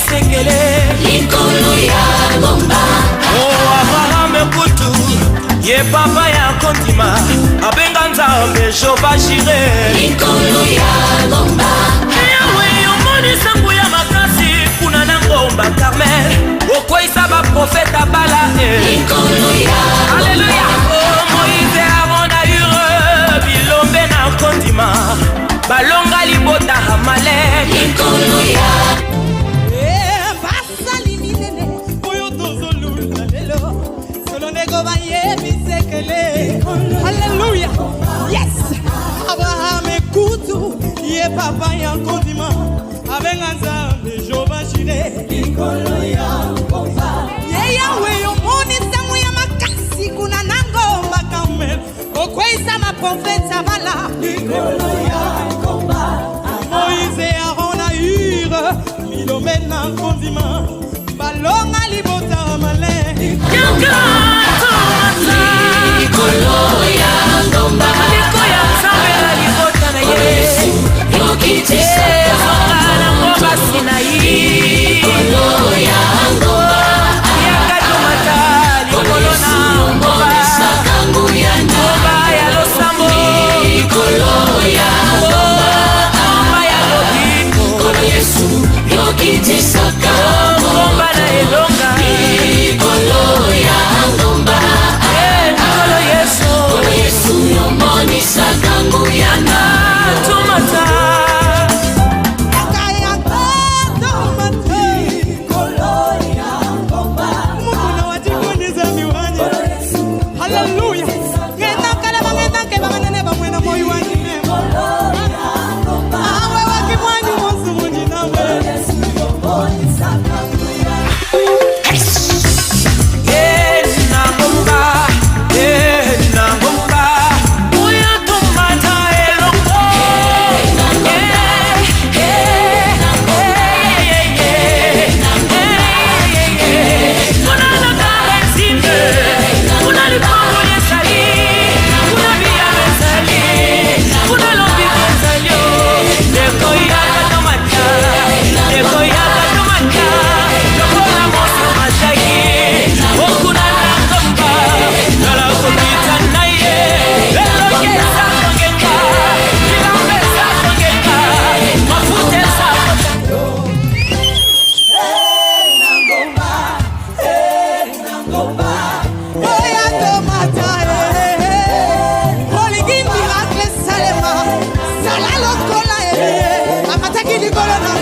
bisekele likolo ya ngomba. Oh Abraham kutu ye papa ya kontima abenga nzambe Jehova Jireh likolo ya ngomba. Yawe omoni sangu ya makasi kuna na ngomba Carmel okweisa ba profeta bala likolo ya Alléluia. Oh Moïse Aaron na Ure bilombe na kontima balonga libota Amalek likolo ya Alléluia. Yes. Abraham écoute, ye papa ya kondima abenga nzambe Jehova Jireh likolo ya ngomba. Ye Yawe omoni sangu ya makasi kuna nango Carmel okweisa ma profeta bala likolo ya ngomba. Moïse Aaron na Ure milombe na kondima balonga libota Amalek likolo ya ngomba. Likoya nzambe na libota na Yesu Yokitisa na ngomba Sinai likolo ya ngomba. yakatomata likolo na ngomba Sakangu ya ngomba ya losambo likolo ya ngomba ya lobiko ngomba. Yesu yokitisa ngomba na elonga likolo ya ngomba. likolo Yesu Yesu yomoni sakangu ya tumata Hallelujah. Ngena kala bangena ke bangene bamwena moyo wangu nema. Awe wakimwanyu monsu munyi nawe. Holy give miracle salema. Sala lokola amataki likolo na